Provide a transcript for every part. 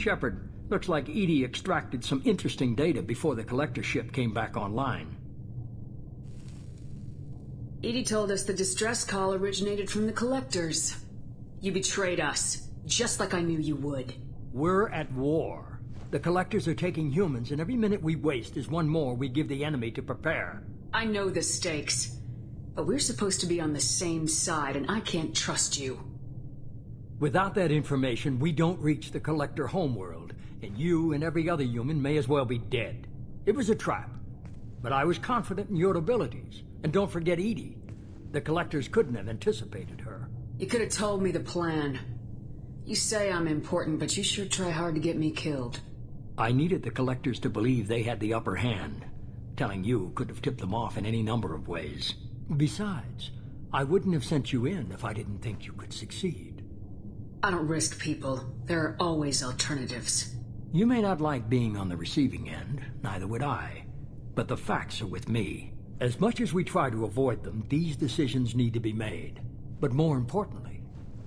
Shepard, looks like Edie extracted some interesting data before the collector ship came back online. Edie told us the distress call originated from the collectors. You betrayed us, just like I knew you would. We're at war. The collectors are taking humans, and every minute we waste is one more we give the enemy to prepare. I know the stakes, but we're supposed to be on the same side, and I can't trust you. Without that information, we don't reach the collector homeworld, and you and every other human may as well be dead. It was a trap, but I was confident in your abilities. And don't forget Edie. The collectors couldn't have anticipated her. You could have told me the plan. You say I'm important, but you sure try hard to get me killed. I needed the collectors to believe they had the upper hand. Telling you could have tipped them off in any number of ways. Besides, I wouldn't have sent you in if I didn't think you could succeed. I don't risk people. There are always alternatives. You may not like being on the receiving end, neither would I. But the facts are with me. As much as we try to avoid them, these decisions need to be made. But more importantly,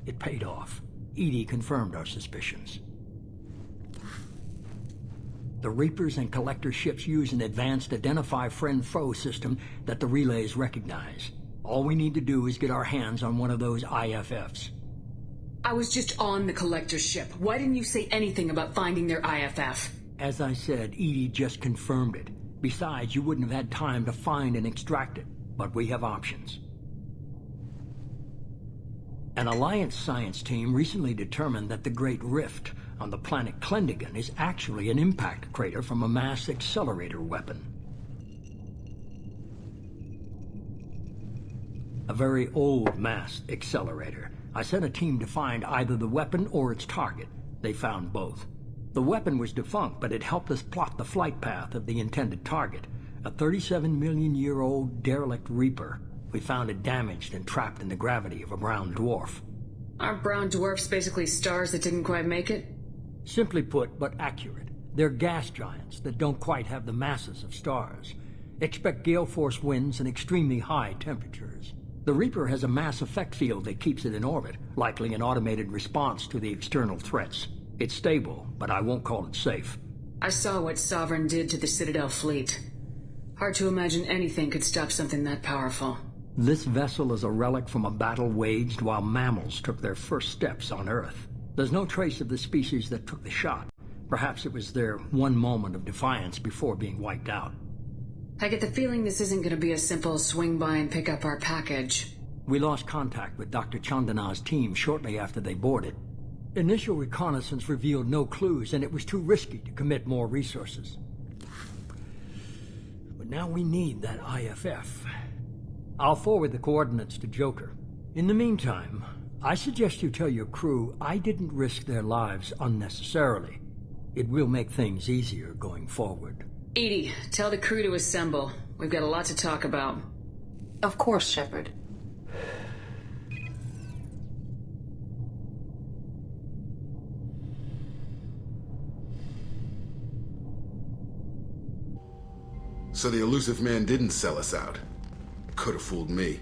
it paid off. Edie confirmed our suspicions. The Reapers and Collector ships use an advanced identify friend-foe system that the relays recognize. All we need to do is get our hands on one of those IFFs. I was just on the Collector ship. Why didn't you say anything about finding their IFF? As I said, Edie just confirmed it. Besides, you wouldn't have had time to find and extract it, but we have options. An Alliance science team recently determined that the Great Rift on the planet Klendigan is actually an impact crater from a mass accelerator weapon. A very old mass accelerator. I sent a team to find either the weapon or its target. They found both. The weapon was defunct, but it helped us plot the flight path of the intended target, a 37-million-year-old derelict Reaper. We found it damaged and trapped in the gravity of a brown dwarf. Aren't brown dwarfs basically stars that didn't quite make it? Simply put, but accurate. They're gas giants that don't quite have the masses of stars. Expect gale force winds and extremely high temperatures. The Reaper has a mass effect field that keeps it in orbit, likely an automated response to the external threats. It's stable, but I won't call it safe. I saw what Sovereign did to the Citadel fleet. Hard to imagine anything could stop something that powerful. This vessel is a relic from a battle waged while mammals took their first steps on Earth. There's no trace of the species that took the shot. Perhaps it was their one moment of defiance before being wiped out. I get the feeling this isn't going to be a simple swing by and pick up our package. We lost contact with Dr. Chandana's team shortly after they boarded. Initial reconnaissance revealed no clues, and it was too risky to commit more resources. But now we need that IFF. I'll forward the coordinates to Joker. In the meantime, I suggest you tell your crew I didn't risk their lives unnecessarily. It will make things easier going forward. Edie, tell the crew to assemble. We've got a lot to talk about. Of course, Shepard. So the Illusive Man didn't sell us out. Could have fooled me.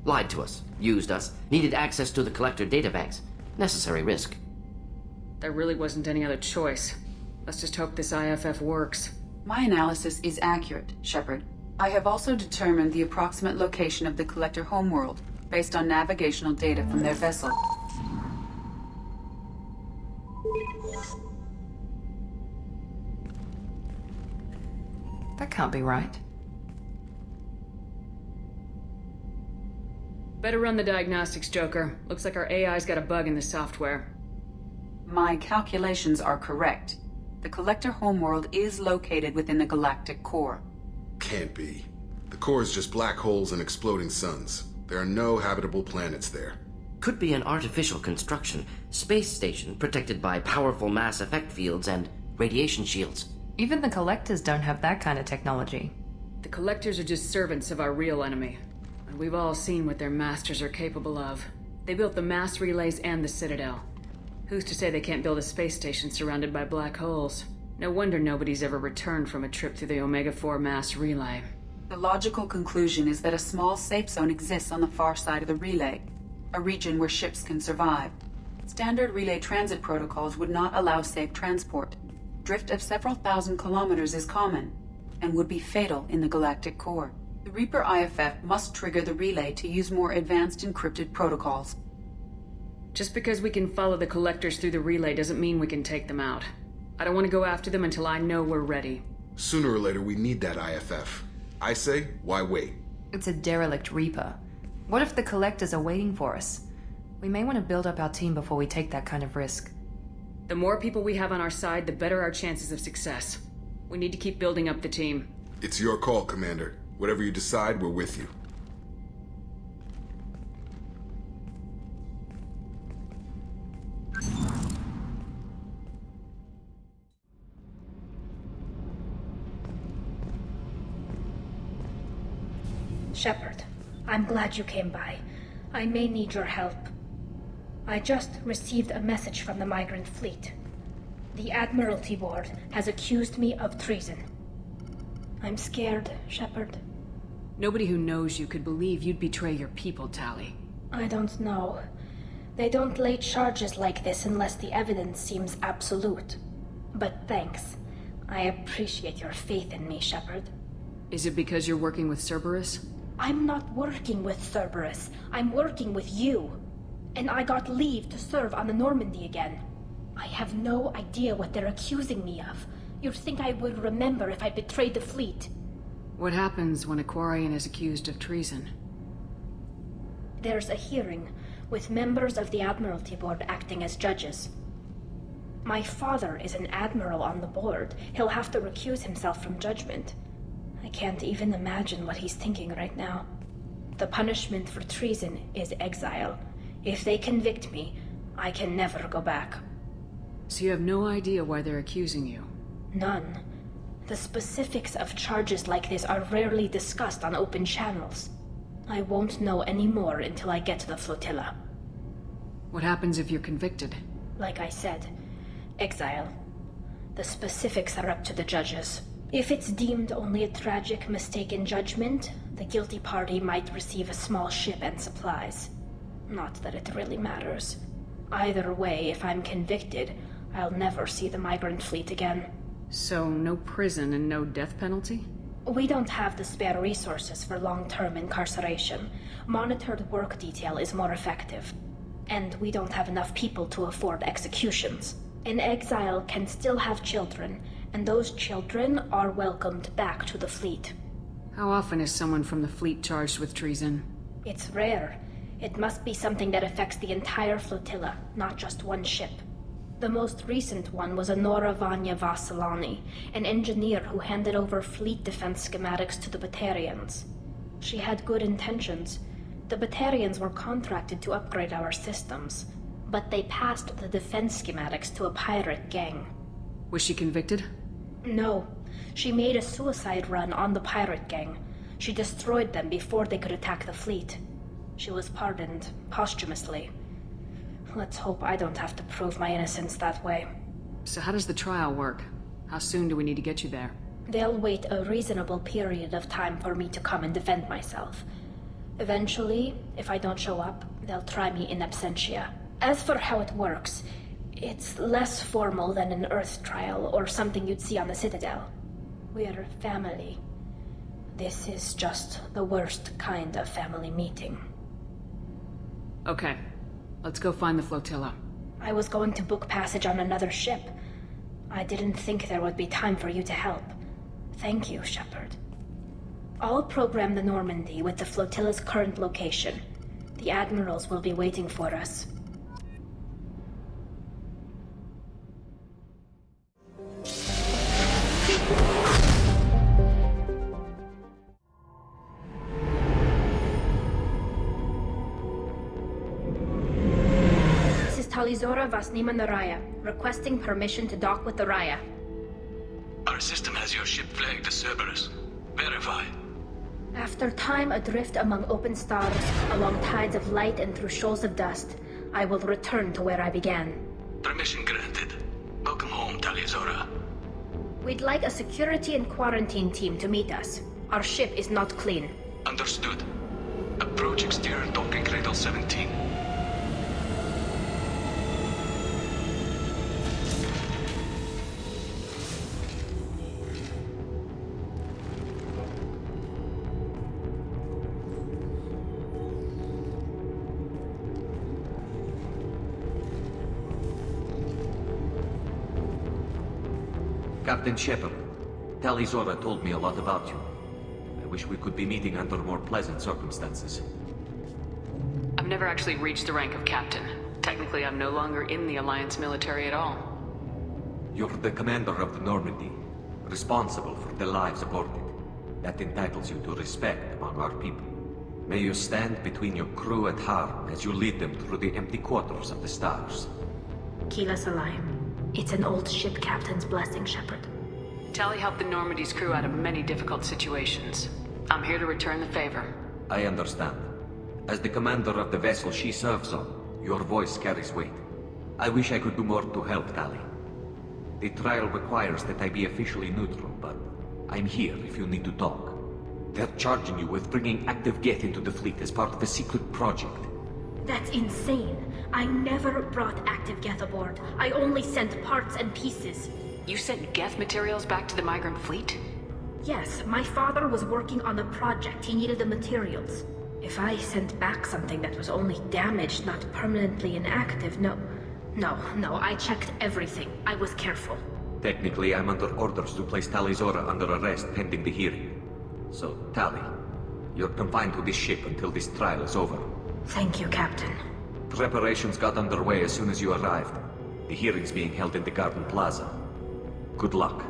Lied to us, used us, needed access to the Collector databanks. Necessary risk. There really wasn't any other choice. Let's just hope this IFF works. My analysis is accurate, Shepard. I have also determined the approximate location of the Collector homeworld, based on navigational data from their vessel. That can't be right. Better run the diagnostics, Joker. Looks like our AI's got a bug in the software. My calculations are correct. The Collector homeworld is located within the galactic core. Can't be. The core is just black holes and exploding suns. There are no habitable planets there. Could be an artificial construction, space station protected by powerful mass effect fields and radiation shields. Even the Collectors don't have that kind of technology. The Collectors are just servants of our real enemy. And we've all seen what their masters are capable of. They built the mass relays and the Citadel. Who's to say they can't build a space station surrounded by black holes? No wonder nobody's ever returned from a trip through the Omega-4 mass relay. The logical conclusion is that a small safe zone exists on the far side of the relay, a region where ships can survive. Standard relay transit protocols would not allow safe transport. Drift of several thousand kilometers is common, and would be fatal in the galactic core. The Reaper IFF must trigger the relay to use more advanced encrypted protocols. Just because we can follow the collectors through the relay doesn't mean we can take them out. I don't want to go after them until I know we're ready. Sooner or later, we need that IFF. I say, why wait? It's a derelict Reaper. What if the collectors are waiting for us? We may want to build up our team before we take that kind of risk. The more people we have on our side, the better our chances of success. We need to keep building up the team. It's your call, Commander. Whatever you decide, we're with you. Shepard, I'm glad you came by. I may need your help. I just received a message from the migrant fleet. The Admiralty Board has accused me of treason. I'm scared, Shepard. Nobody who knows you could believe you'd betray your people, Tali. I don't know. They don't lay charges like this unless the evidence seems absolute. But thanks. I appreciate your faith in me, Shepard. Is it because you're working with Cerberus? I'm not working with Cerberus. I'm working with you. And I got leave to serve on the Normandy again. I have no idea what they're accusing me of. You'd think I would remember if I betrayed the fleet. What happens when a Quarian is accused of treason? There's a hearing, with members of the Admiralty Board acting as judges. My father is an admiral on the board. He'll have to recuse himself from judgment. I can't even imagine what he's thinking right now. The punishment for treason is exile. If they convict me, I can never go back. So you have no idea why they're accusing you? None. The specifics of charges like this are rarely discussed on open channels. I won't know any more until I get to the flotilla. What happens if you're convicted? Like I said, exile. The specifics are up to the judges. If it's deemed only a tragic mistake in judgment, the guilty party might receive a small ship and supplies. Not that it really matters. Either way, if I'm convicted, I'll never see the migrant fleet again. So, no prison and no death penalty? We don't have the spare resources for long-term incarceration. Monitored work detail is more effective. And we don't have enough people to afford executions. An exile can still have children, and those children are welcomed back to the fleet. How often is someone from the fleet charged with treason? It's rare. It must be something that affects the entire flotilla, not just one ship. The most recent one was Anora Vanya Vassilani, an engineer who handed over fleet defense schematics to the Batarians. She had good intentions. The Batarians were contracted to upgrade our systems, but they passed the defense schematics to a pirate gang. Was she convicted? No. She made a suicide run on the pirate gang. She destroyed them before they could attack the fleet. She was pardoned, posthumously. Let's hope I don't have to prove my innocence that way. So how does the trial work? How soon do we need to get you there? They'll wait a reasonable period of time for me to come and defend myself. Eventually, if I don't show up, they'll try me in absentia. As for how it works, it's less formal than an Earth trial or something you'd see on the Citadel. We're family. This is just the worst kind of family meeting. Okay. Let's go find the flotilla. I was going to book passage on another ship. I didn't think there would be time for you to help. Thank you, Shepard. I'll program the Normandy with the flotilla's current location. The admirals will be waiting for us. Tali'Zorah Vasnima Naraya, requesting permission to dock with the Raya. Our system has your ship flagged as Cerberus. Verify. After time adrift among open stars, along tides of light and through shoals of dust, I will return to where I began. Permission granted. Welcome home, Tali'Zorah. We'd like a security and quarantine team to meet us. Our ship is not clean. Understood. Approach exterior docking cradle 17. Captain Shepard, Tali'Zorah told me a lot about you. I wish we could be meeting under more pleasant circumstances. I've never actually reached the rank of captain. Technically, I'm no longer in the Alliance military at all. You're the commander of the Normandy, responsible for the lives aboard it. That entitles you to respect among our people. May you stand between your crew and harm as you lead them through the empty quarters of the stars. Kila Salayim. It's an old ship captain's blessing, Shepard. Tali helped the Normandy's crew out of many difficult situations. I'm here to return the favor. I understand. As the commander of the vessel she serves on, your voice carries weight. I wish I could do more to help Tali. The trial requires that I be officially neutral, but I'm here if you need to talk. They're charging you with bringing active Geth into the fleet as part of a secret project. That's insane. I never brought active Geth aboard. I only sent parts and pieces. You sent Geth materials back to the migrant fleet? Yes, my father was working on a project. He needed the materials. If I sent back something that was only damaged, not permanently inactive, no, I checked everything. I was careful. Technically, I'm under orders to place Tali'Zorah under arrest pending the hearing. So, Tali, you're confined to this ship until this trial is over. Thank you, Captain. Preparations got underway as soon as you arrived. The hearing's being held in the Garden Plaza. Good luck.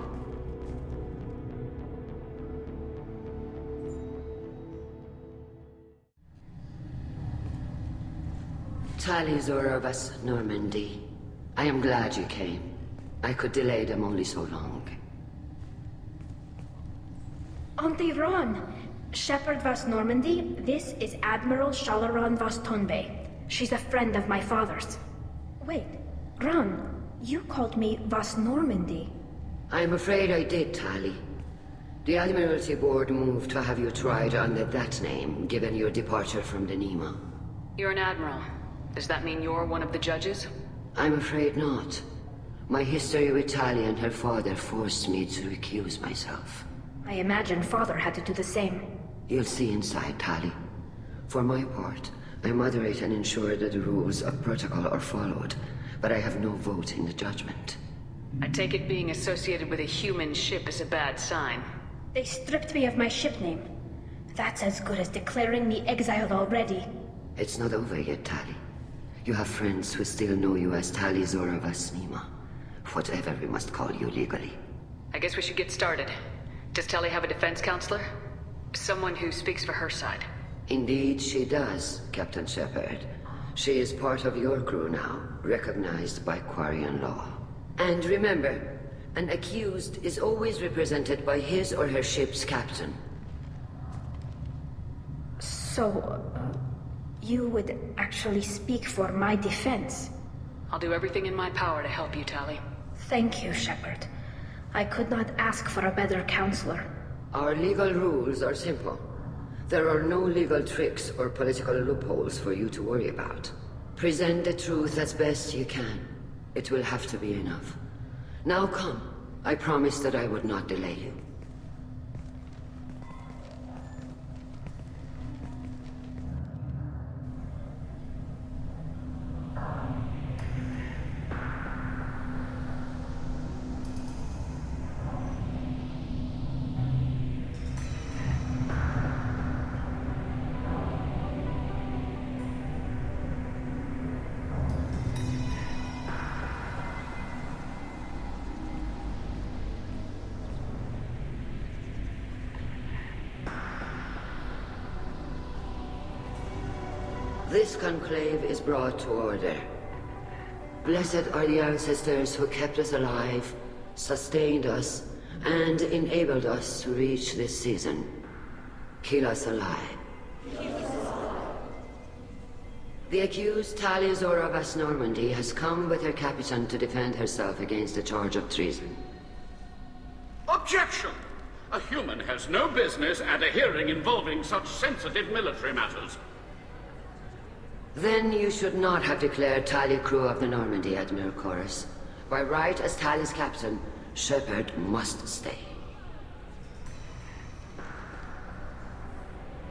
Tali'Zorah of Normandy. I am glad you came. I could delay them only so long. Auntie Ron! Shepard vas Normandy, this is Admiral Shalaran vas Tonbe. She's a friend of my father's. Wait, Ron, you called me vas Normandy. I'm afraid I did, Tali. The Admiralty Board moved to have you tried under that name, given your departure from the Nima. You're an admiral. Does that mean you're one of the judges? I'm afraid not. My history with Tali and her father forced me to recuse myself. I imagine father had to do the same. You'll see inside, Tali. For my part, I moderate and ensure that the rules of protocol are followed, but I have no vote in the judgment. I take it being associated with a human ship is a bad sign. They stripped me of my ship name. That's as good as declaring me exiled already. It's not over yet, Tali. You have friends who still know you as Tali'Zorah vas Nima. Whatever we must call you legally. I guess we should get started. Does Tali have a defense counselor? Someone who speaks for her side. Indeed she does, Captain Shepard. She is part of your crew now, recognized by Quarian law. And remember, an accused is always represented by his or her ship's captain. So, you would actually speak for my defense? I'll do everything in my power to help you, Tali. Thank you, Shepard. I could not ask for a better counselor. Our legal rules are simple. There are no legal tricks or political loopholes for you to worry about. Present the truth as best you can. It will have to be enough. Now come. I promised that I would not delay you. This conclave is brought to order. Blessed are the ancestors who kept us alive, sustained us, and enabled us to reach this season. Keep us alive. The accused Tali'Zorah vas Normandy has come with her captain to defend herself against the charge of treason. Objection! A human has no business at a hearing involving such sensitive military matters. Then you should not have declared Tali crew of the Normandy, Admiral Chorus. By right as Tali's captain, Shepard must stay.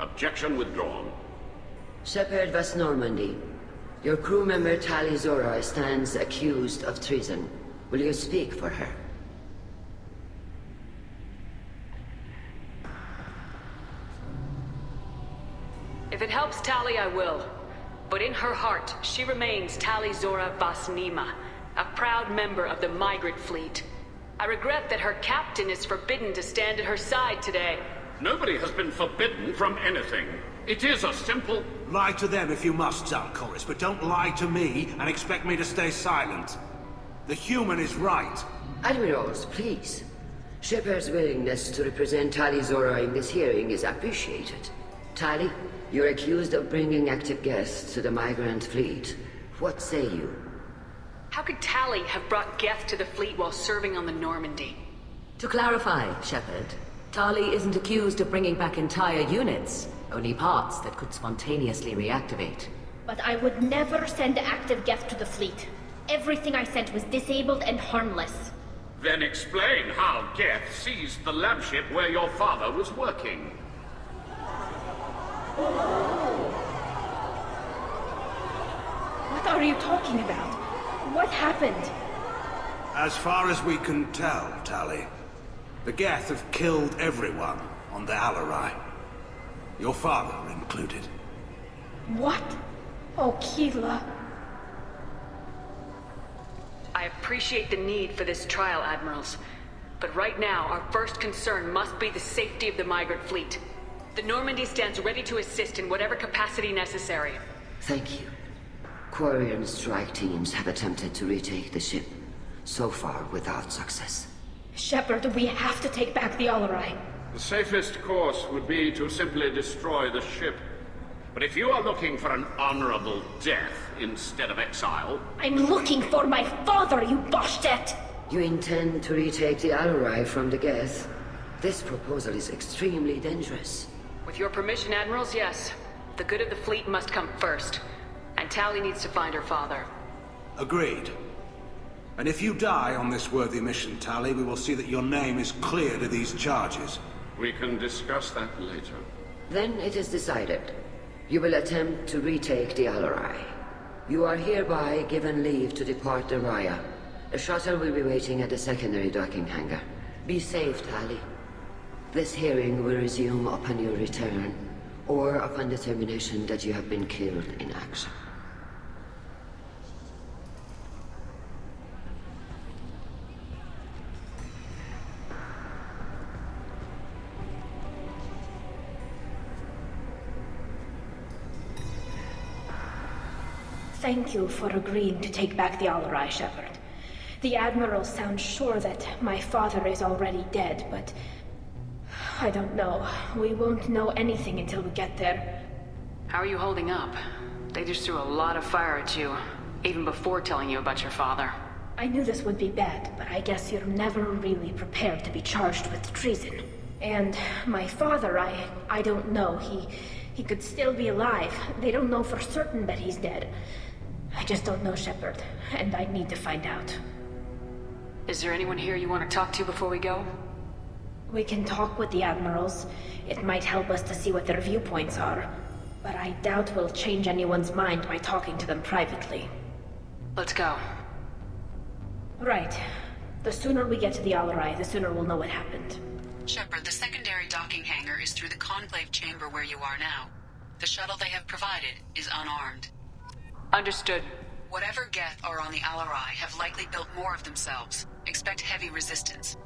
Objection withdrawn. Shepard vas Normandy. Your crew member Tali'Zorah stands accused of treason. Will you speak for her? If it helps Tali, I will. But in her heart, she remains Tali'Zorah Vasnima, a proud member of the migrant fleet. I regret that her captain is forbidden to stand at her side today. Nobody has been forbidden from anything. It is a simple... Lie to them if you must, Zalcoris, but don't lie to me and expect me to stay silent. The human is right. Admirals, please. Shepard's willingness to represent Tali'Zorah in this hearing is appreciated. Tali, you're accused of bringing active guests to the migrant fleet. What say you? How could Tali have brought Geth to the fleet while serving on the Normandy? To clarify, Shepard, Tali isn't accused of bringing back entire units, only parts that could spontaneously reactivate. But I would never send active Geth to the fleet. Everything I sent was disabled and harmless. Then explain how Geth seized the lab ship where your father was working. What are you talking about? What happened? As far as we can tell, Tali, the Geth have killed everyone on the Alarai. Your father included. What? Oh, Keela. I appreciate the need for this trial, Admirals. But right now, our first concern must be the safety of the migrant fleet. The Normandy stands ready to assist in whatever capacity necessary. Thank you. Quarian strike teams have attempted to retake the ship, so far without success. Shepard, we have to take back the Alarai. The safest course would be to simply destroy the ship. But if you are looking for an honorable death instead of exile... I'm looking for my father, you Boshtet! You intend to retake the Alarai from the Geth? This proposal is extremely dangerous. With your permission, Admirals, yes. The good of the fleet must come first. And Tali needs to find her father. Agreed. And if you die on this worthy mission, Tali, we will see that your name is cleared of these charges. We can discuss that later. Then it is decided. You will attempt to retake the Alarai. You are hereby given leave to depart the Raya. A shuttle will be waiting at the secondary docking hangar. Be safe, Tali. This hearing will resume upon your return, or upon determination that you have been killed in action. Thank you for agreeing to take back the Alarai, Shepard. The Admiral sounds sure that my father is already dead, but... I don't know. We won't know anything until we get there. How are you holding up? They just threw a lot of fire at you, even before telling you about your father. I knew this would be bad, but I guess you're never really prepared to be charged with treason. And my father, I don't know. He could still be alive. They don't know for certain that he's dead. I just don't know, Shepard, and I need to find out. Is there anyone here you want to talk to before we go? We can talk with the Admirals. It might help us to see what their viewpoints are. But I doubt we'll change anyone's mind by talking to them privately. Let's go. Right. The sooner we get to the Alarai, the sooner we'll know what happened. Shepard, the secondary docking hangar is through the conclave chamber where you are now. The shuttle they have provided is unarmed. Understood. Whatever Geth are on the Alarai have likely built more of themselves. Expect heavy resistance.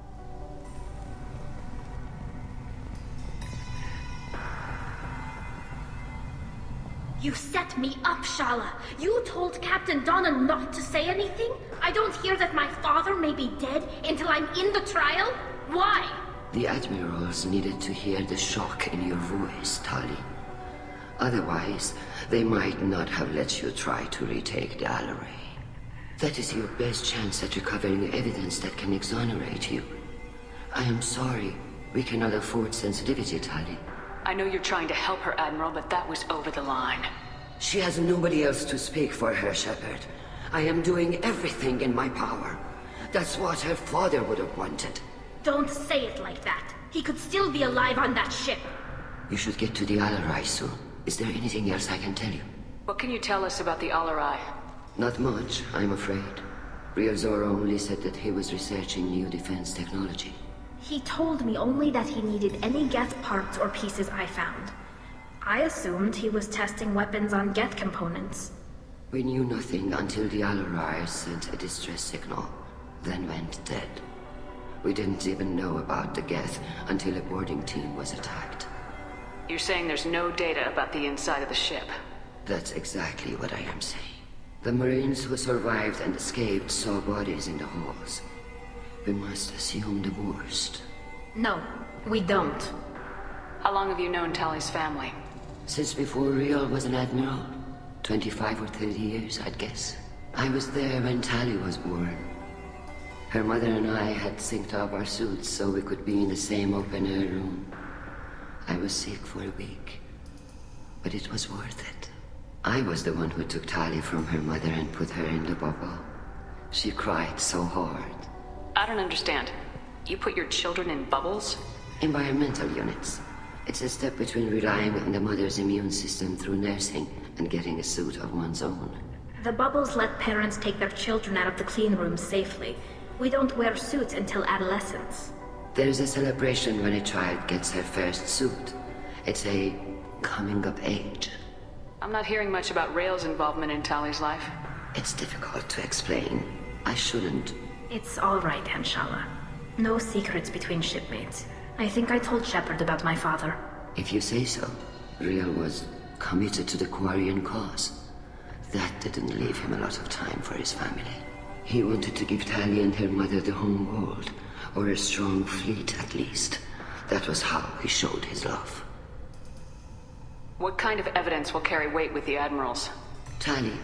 You set me up, Shala. You told Captain Donna not to say anything? I don't hear that my father may be dead until I'm in the trial? Why? The Admirals needed to hear the shock in your voice, Tali. Otherwise, they might not have let you try to retake the Alarai. That is your best chance at recovering evidence that can exonerate you. I am sorry. We cannot afford sensitivity, Tali. I know you're trying to help her, Admiral, but that was over the line. She has nobody else to speak for her, Shepard. I am doing everything in my power. That's what her father would have wanted. Don't say it like that. He could still be alive on that ship. You should get to the Alarai soon. Is there anything else I can tell you? What can you tell us about the Alarai? Not much, I'm afraid. Tali'Zorah only said that he was researching new defense technology. He told me only that he needed any Geth parts or pieces I found. I assumed he was testing weapons on Geth components. We knew nothing until the Al-Arai sent a distress signal, then went dead. We didn't even know about the Geth until a boarding team was attacked. You're saying there's no data about the inside of the ship? That's exactly what I am saying. The Marines who survived and escaped saw bodies in the halls. We must assume the worst. No, we don't. How long have you known Tali's family? Since before Riel was an admiral. 25 or 30 years, I'd guess. I was there when Tali was born. Her mother and I had synced up our suits so we could be in the same open-air room. I was sick for a week, but it was worth it. I was the one who took Tali from her mother and put her in the bubble. She cried so hard. I don't understand. You put your children in bubbles? Environmental units. It's a step between relying on the mother's immune system through nursing and getting a suit of one's own. The bubbles let parents take their children out of the clean rooms safely. We don't wear suits until adolescence. There's a celebration when a child gets her first suit. It's a coming of age. I'm not hearing much about Rael's involvement in Tali's life. It's difficult to explain. I shouldn't. It's all right, Anshala. No secrets between shipmates. I think I told Shepard about my father. If you say so. Riel was committed to the Quarian cause. That didn't leave him a lot of time for his family. He wanted to give Tali and her mother the home world, or a strong fleet at least. That was how he showed his love. What kind of evidence will carry weight with the admirals? Tali,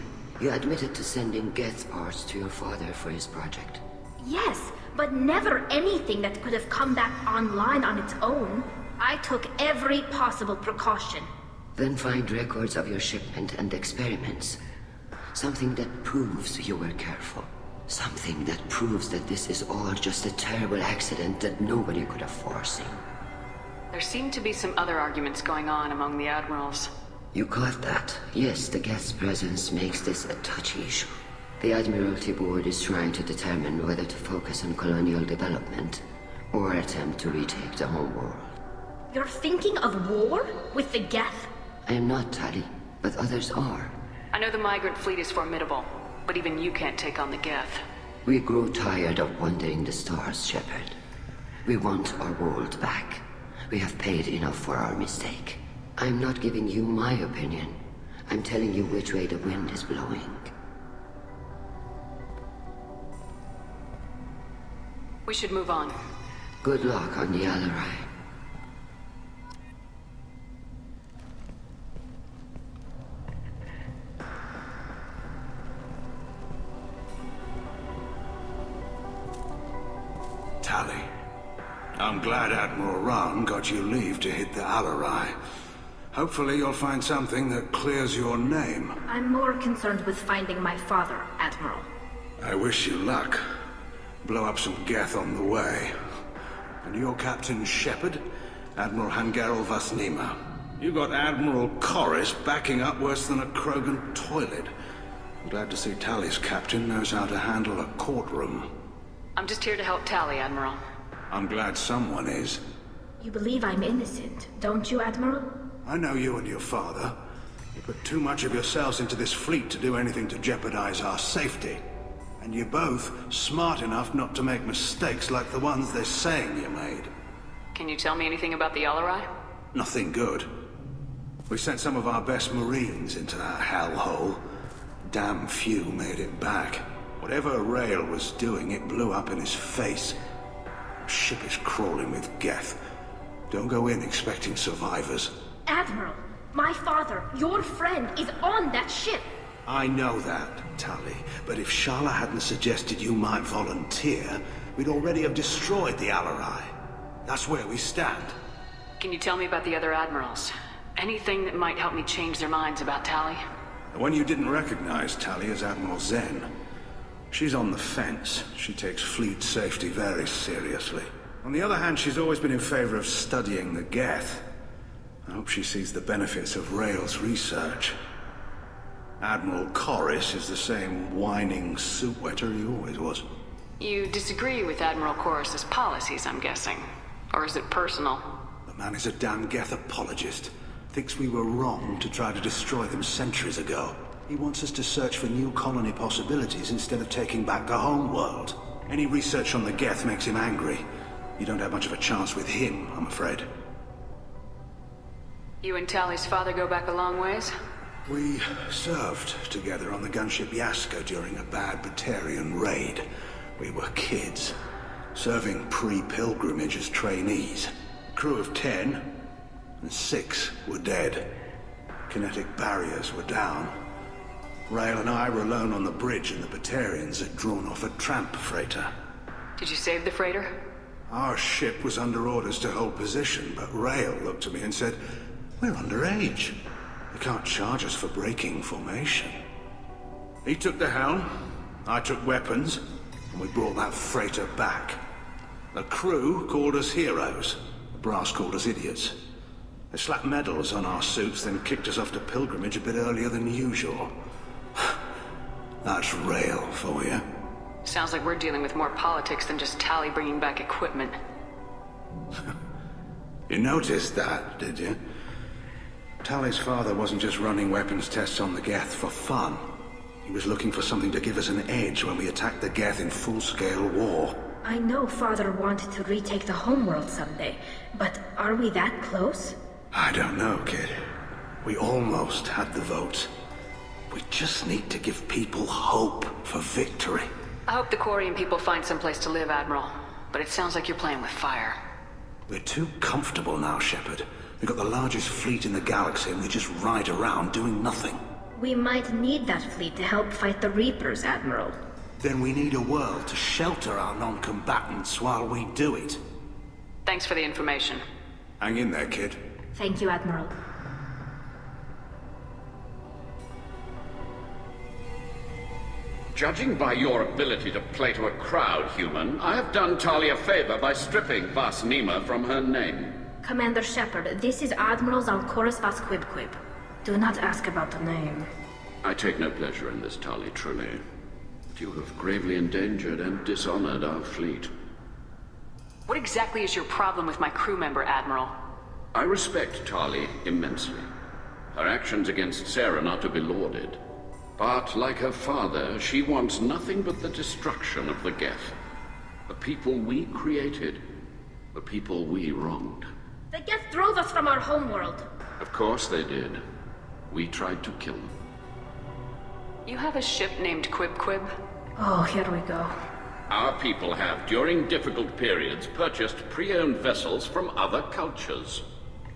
you admitted to sending Geth parts to your father for his project. Yes, but never anything that could have come back online on its own. I took every possible precaution. Then find records of your shipment and experiments. Something that proves you were careful. Something that proves that this is all just a terrible accident that nobody could have foreseen. There seem to be some other arguments going on among the admirals. You caught that? Yes, the Geth's presence makes this a touchy issue. The Admiralty Board is trying to determine whether to focus on colonial development or attempt to retake the home world. You're thinking of war? With the Geth? I am not, Tali, but others are. I know the migrant fleet is formidable, but even you can't take on the Geth. We grow tired of wandering the stars, Shepard. We want our world back. We have paid enough for our mistake. I'm not giving you my opinion. I'm telling you which way the wind is blowing. We should move on. Good luck on the Al-Arai. Tali, I'm glad Admiral Rahn got you leave to hit the Al-Arai. Hopefully you'll find something that clears your name. I'm more concerned with finding my father, Admiral. I wish you luck. Blow up some Geth on the way. And your Captain Shepard, Admiral Hangarel Vasnima. You got Admiral Corris backing up worse than a Krogan toilet. I'm glad to see Tali's captain knows how to handle a courtroom. I'm just here to help Tali, Admiral. I'm glad someone is. You believe I'm innocent, don't you, Admiral? I know you and your father. You put too much of yourselves into this fleet to do anything to jeopardize our safety. And you're both smart enough not to make mistakes like the ones they're saying you made. Can you tell me anything about the Al-Arai? Nothing good. We sent some of our best Marines into that hellhole. Damn few made it back. Whatever Rael was doing, it blew up in his face. The ship is crawling with Geth. Don't go in expecting survivors. Admiral, my father, your friend, is on that ship. I know that, Tali, but if Shala hadn't suggested you might volunteer, we'd already have destroyed the Al-Arai. That's where we stand. Can you tell me about the other admirals? Anything that might help me change their minds about Tali? The one you didn't recognize, Tali, is Admiral Zen. She's on the fence. She takes fleet safety very seriously. On the other hand, she's always been in favor of studying the Geth. I hope she sees the benefits of Rael's research. Admiral Corris is the same whining soup wetter he always was. You disagree with Admiral Corris's policies, I'm guessing. Or is it personal? The man is a damn Geth apologist. Thinks we were wrong to try to destroy them centuries ago. He wants us to search for new colony possibilities instead of taking back the home world. Any research on the Geth makes him angry. You don't have much of a chance with him, I'm afraid. You and Tali's father go back a long ways? We served together on the gunship Yaska during a bad Batarian raid. We were kids, serving pre-pilgrimage as trainees. Crew of 10, and 6 were dead. Kinetic barriers were down. Rail and I were alone on the bridge, and the Batarians had drawn off a tramp freighter. Did you save the freighter? Our ship was under orders to hold position, but Rail looked at me and said, "We're underage. They can't charge us for breaking formation." He took the helm, I took weapons, and we brought that freighter back. The crew called us heroes. The brass called us idiots. They slapped medals on our suits, then kicked us off to pilgrimage a bit earlier than usual. That's Rail for you. Sounds like we're dealing with more politics than just Tali bringing back equipment. You noticed that, did you? Tali's father wasn't just running weapons tests on the Geth for fun. He was looking for something to give us an edge when we attacked the Geth in full-scale war. I know Father wanted to retake the homeworld someday, but are we that close? I don't know, kid. We almost had the vote. We just need to give people hope for victory. I hope the Quarian people find someplace to live, Admiral. But it sounds like you're playing with fire. We're too comfortable now, Shepard. We've got the largest fleet in the galaxy and we just ride around doing nothing. We might need that fleet to help fight the Reapers, Admiral. Then we need a world to shelter our non-combatants while we do it. Thanks for the information. Hang in there, kid. Thank you, Admiral. Judging by your ability to play to a crowd, human, I have done Tali a favor by stripping Vas Nima from her name. Commander Shepard, this is Admiral Zalkoris Vas Quibquib. Do not ask about the name. I take no pleasure in this, Tali, truly. But you have gravely endangered and dishonored our fleet. What exactly is your problem with my crew member, Admiral? I respect Tali immensely. Her actions against Sarah are not to be lauded. But, like her father, she wants nothing but the destruction of the Geth. The people we created. The people we wronged. The Geth drove us from our homeworld. Of course they did. We tried to kill them. You have a ship named Quib? Oh, here we go. Our people have, during difficult periods, purchased pre-owned vessels from other cultures.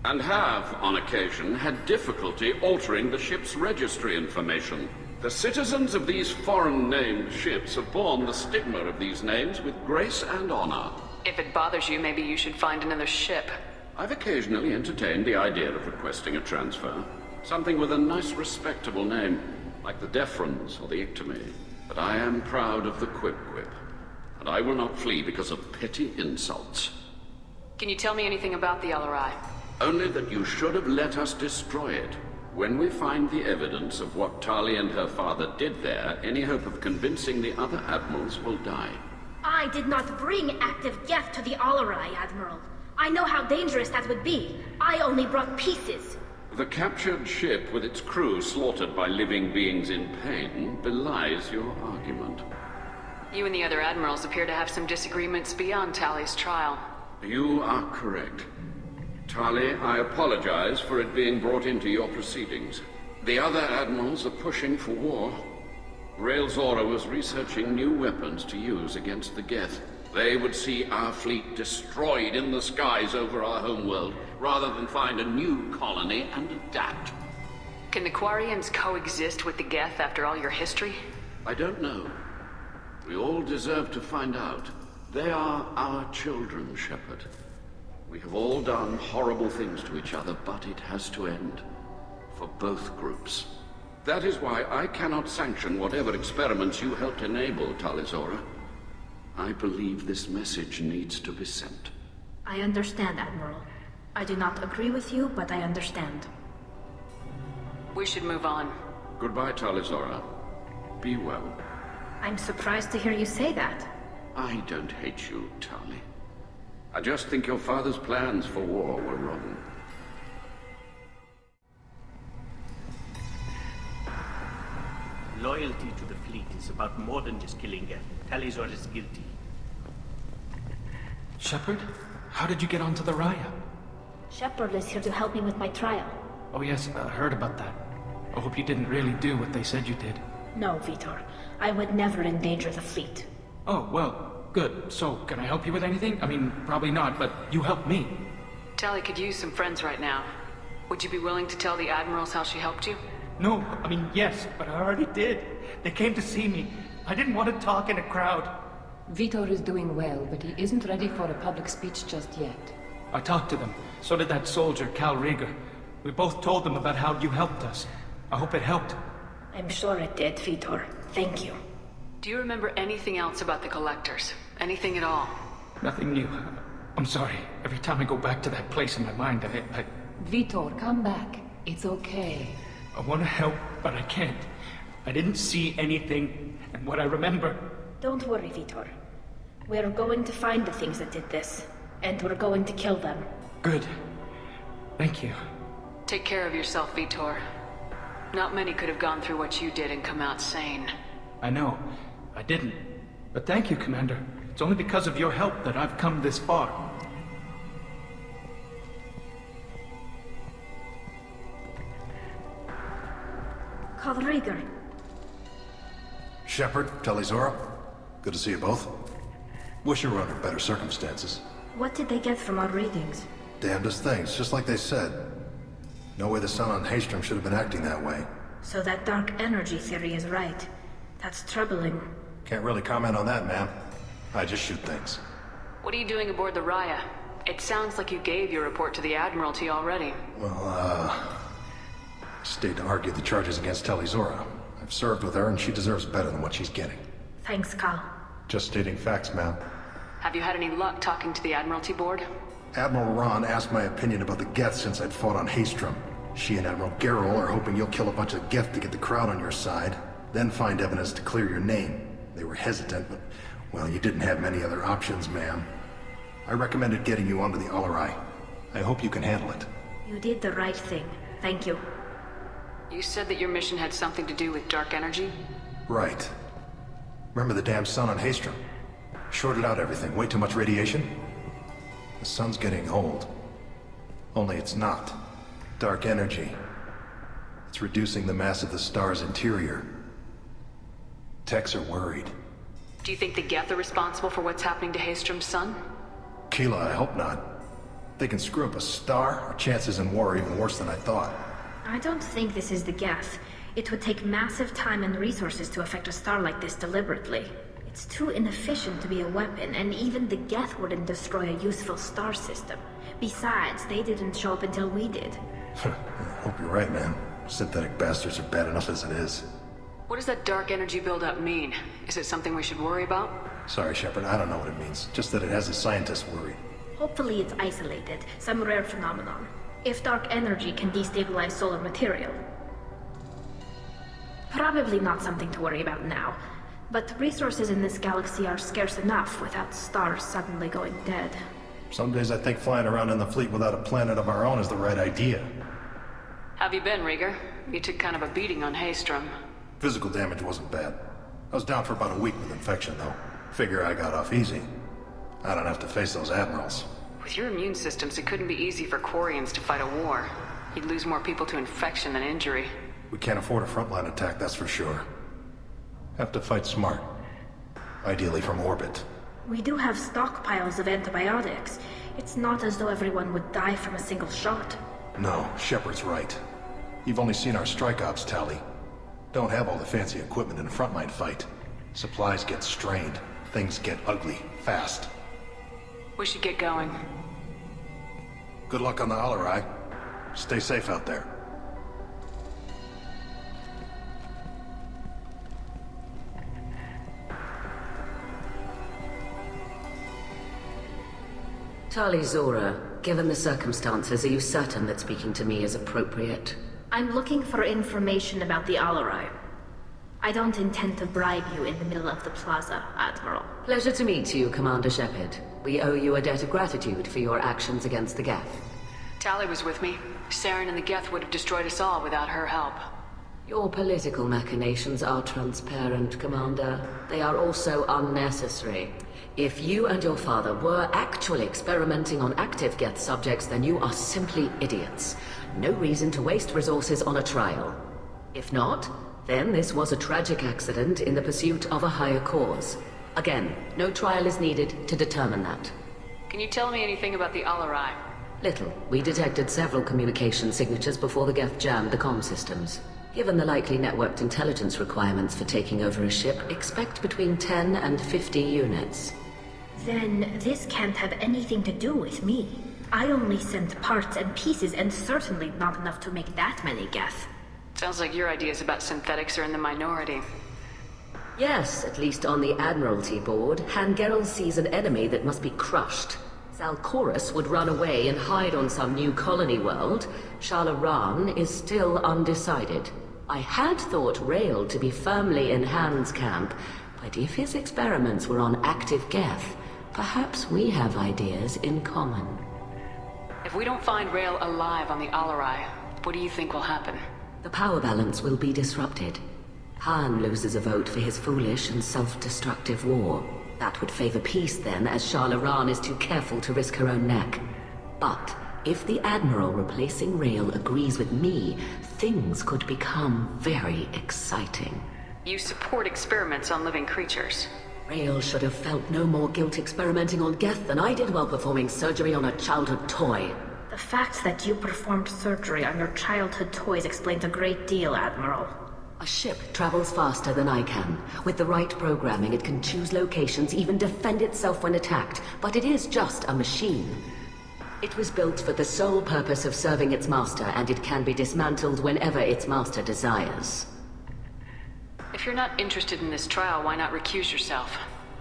And have, on occasion, had difficulty altering the ship's registry information. The citizens of these foreign-named ships have borne the stigma of these names with grace and honor. If it bothers you, maybe you should find another ship. I've occasionally entertained the idea of requesting a transfer. Something with a nice, respectable name, like the Defrons or the Ictomy. But I am proud of the Quib, and I will not flee because of petty insults. Can you tell me anything about the LRI? Only that you should have let us destroy it. When we find the evidence of what Tali and her father did there, any hope of convincing the other admirals will die. I did not bring active Geth to the Alarai, Admiral. I know how dangerous that would be. I only brought pieces. The captured ship with its crew slaughtered by living beings in pain belies your argument. You and the other admirals appear to have some disagreements beyond Tali's trial. You are correct. Tali, I apologize for it being brought into your proceedings. The other admirals are pushing for war. Tali'Zorah was researching new weapons to use against the Geth. They would see our fleet destroyed in the skies over our homeworld, rather than find a new colony and adapt. Can the Quarians coexist with the Geth after all your history? I don't know. We all deserve to find out. They are our children, Shepard. We have all done horrible things to each other, but it has to end. For both groups. That is why I cannot sanction whatever experiments you helped enable, Tali'Zorah. I believe this message needs to be sent. I understand, Admiral. I do not agree with you, but I understand. We should move on. Goodbye, Tali'Zorah. Be well. I'm surprised to hear you say that. I don't hate you, Tali. I just think your father's plans for war were wrong. Loyalty to the fleet is about more than just killing Geth. Tali'Zorah is guilty. Shepard? How did you get onto the Raya? Shepard is here to help me with my trial. Oh yes, I heard about that. I hope you didn't really do what they said you did. No, Vitor. I would never endanger the fleet. Oh, well, good. So, can I help you with anything? I mean, probably not, but you helped me. Tali could use some friends right now. Would you be willing to tell the admirals how she helped you? No, I mean, yes, but I already did. They came to see me. I didn't want to talk in a crowd. Vitor is doing well, but he isn't ready for a public speech just yet. I talked to them. So did that soldier, Cal Rieger. We both told them about how you helped us. I hope it helped. I'm sure it did, Vitor. Thank you. Do you remember anything else about the Collectors? Anything at all? Nothing new. I'm sorry. Every time I go back to that place in my mind, I... Vitor, come back. It's okay. I want to help, but I can't. I didn't see anything, and what I remember... Don't worry, Vitor. We're going to find the things that did this, and we're going to kill them. Good. Thank you. Take care of yourself, Vitor. Not many could have gone through what you did and come out sane. I know. I didn't. But thank you, Commander. It's only because of your help that I've come this far. Cal Rieger. Shepard, Tali'Zorah. Good to see you both. Wish you were under better circumstances. What did they get from our readings? Damnedest things, just like they said. No way the sun on Haystrom should have been acting that way. So that dark energy theory is right. That's troubling. Can't really comment on that, ma'am. I just shoot things. What are you doing aboard the Raya? It sounds like you gave your report to the Admiralty already. Well, stayed to argue the charges against Tali'Zorah. I've served with her, and she deserves better than what she's getting. Thanks, Cal. Just stating facts, ma'am. Have you had any luck talking to the Admiralty board? Admiral Ron asked my opinion about the Geth since I'd fought on Haystrom. She and Admiral Garrel are hoping you'll kill a bunch of Geth to get the crowd on your side, then find evidence to clear your name. They were hesitant, but, well, you didn't have many other options, ma'am. I recommended getting you onto the Alarai. I hope you can handle it. You did the right thing. Thank you. You said that your mission had something to do with dark energy? Right. Remember the damn sun on Haystrom? Shorted out everything. Way too much radiation? The sun's getting old. Only it's not. Dark energy. It's reducing the mass of the star's interior. Techs are worried. Do you think the Geth are responsible for what's happening to Haystrom's sun? Keela, I hope not. If they can screw up a star, our chances in war are even worse than I thought. I don't think this is the Geth. It would take massive time and resources to affect a star like this deliberately. It's too inefficient to be a weapon, and even the Geth wouldn't destroy a useful star system. Besides, they didn't show up until we did. I hope you're right, man. Synthetic bastards are bad enough as it is. What does that dark energy buildup mean? Is it something we should worry about? Sorry, Shepard, I don't know what it means. Just that it has the scientists worried. Hopefully it's isolated, some rare phenomenon. If dark energy can destabilize solar material. Probably not something to worry about now. But resources in this galaxy are scarce enough without stars suddenly going dead. Some days I think flying around in the fleet without a planet of our own is the right idea. Have you been, Rieger? You took kind of a beating on Haystrom. Physical damage wasn't bad. I was down for about a week with infection, though. Figure I got off easy. I don't have to face those admirals. With your immune systems, it couldn't be easy for Quarians to fight a war. You'd lose more people to infection than injury. We can't afford a frontline attack, that's for sure. Have to fight smart. Ideally from orbit. We do have stockpiles of antibiotics. It's not as though everyone would die from a single shot. No, Shepard's right. You've only seen our strike ops, Tali. Don't have all the fancy equipment in a frontline fight. Supplies get strained. Things get ugly, fast. We should get going. Good luck on the Alarai. Stay safe out there. Tali'Zorah, given the circumstances, are you certain that speaking to me is appropriate? I'm looking for information about the Alarai. I don't intend to bribe you in the middle of the plaza, Admiral. Pleasure to meet you, Commander Shepard. We owe you a debt of gratitude for your actions against the Geth. Tali was with me. Saren and the Geth would have destroyed us all without her help. Your political machinations are transparent, Commander. They are also unnecessary. If you and your father were actually experimenting on active Geth subjects, then you are simply idiots. No reason to waste resources on a trial. If not, then this was a tragic accident in the pursuit of a higher cause. Again, no trial is needed to determine that. Can you tell me anything about the Alarai? Little. We detected several communication signatures before the Geth jammed the comm systems. Given the likely networked intelligence requirements for taking over a ship, expect between 10 and 50 units. Then this can't have anything to do with me. I only sent parts and pieces, and certainly not enough to make that many Geth. Sounds like your ideas about synthetics are in the minority. Yes, at least on the Admiralty board, Hangerel sees an enemy that must be crushed. Zal'Koris would run away and hide on some new colony world. Shalaran is still undecided. I had thought Rael to be firmly in Han's camp, but if his experiments were on active Geth, perhaps we have ideas in common. If we don't find Rael alive on the Alarai, what do you think will happen? The power balance will be disrupted. Han loses a vote for his foolish and self-destructive war. That would favor peace then, as Shalaran is too careful to risk her own neck. But if the Admiral replacing Rael agrees with me, things could become very exciting. You support experiments on living creatures. Rael should have felt no more guilt experimenting on Geth than I did while performing surgery on a childhood toy. The fact that you performed surgery on your childhood toys explains a great deal, Admiral. A ship travels faster than I can. With the right programming, it can choose locations, even defend itself when attacked. But it is just a machine. It was built for the sole purpose of serving its master, and it can be dismantled whenever its master desires. If you're not interested in this trial, why not recuse yourself?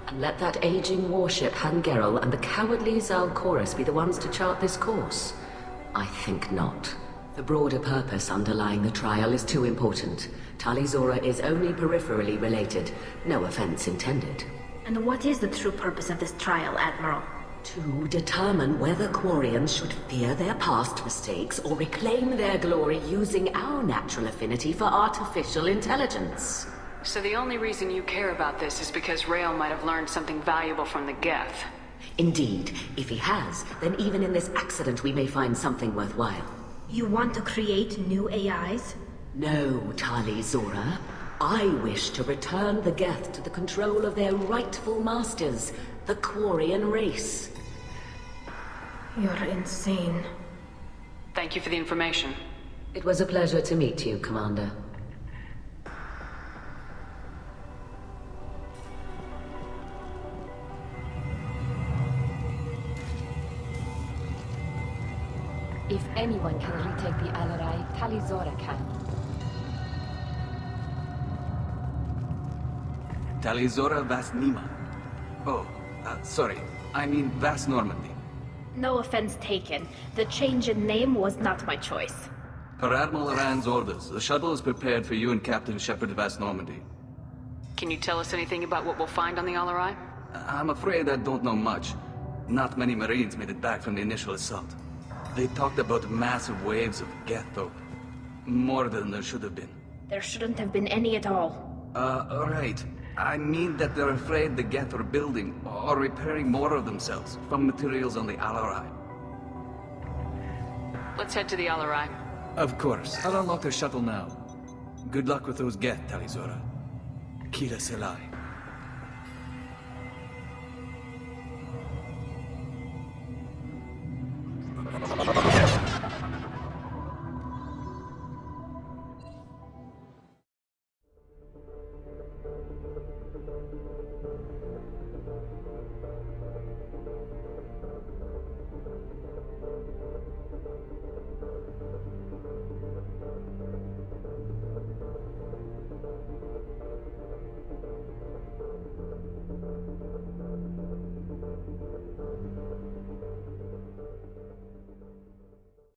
And let that aging warship Hangerel and the cowardly Zal'Koris be the ones to chart this course? I think not. The broader purpose underlying the trial is too important. Tali'Zorah is only peripherally related. No offense intended. And what is the true purpose of this trial, Admiral? To determine whether Quarians should fear their past mistakes or reclaim their glory using our natural affinity for artificial intelligence. So the only reason you care about this is because Rael might have learned something valuable from the Geth. Indeed. If he has, then even in this accident we may find something worthwhile. You want to create new AIs? No, Tali'Zorah. I wish to return the Geth to the control of their rightful masters, the Quarian race. You're insane. Thank you for the information. It was a pleasure to meet you, Commander. If anyone can retake the Alarai, Tali'Zorah can. Tali'Zorah Vas Nima. Oh, sorry. I mean Vas Normandy. No offense taken. The change in name was not my choice. Per Admiral Rand's orders, the shuttle is prepared for you and Captain Shepard Vas Normandy. Can you tell us anything about what we'll find on the Alarai? I'm afraid I don't know much. Not many Marines made it back from the initial assault. They talked about massive waves of Geth, though. More than there should have been. There shouldn't have been any at all. Alright. I mean that they're afraid the Geth are building or repairing more of themselves from materials on the Alarai. Let's head to the Alarai. Of course. I'll unlock the shuttle now. Good luck with those Geth, Tali'Zorah. Kira Selai.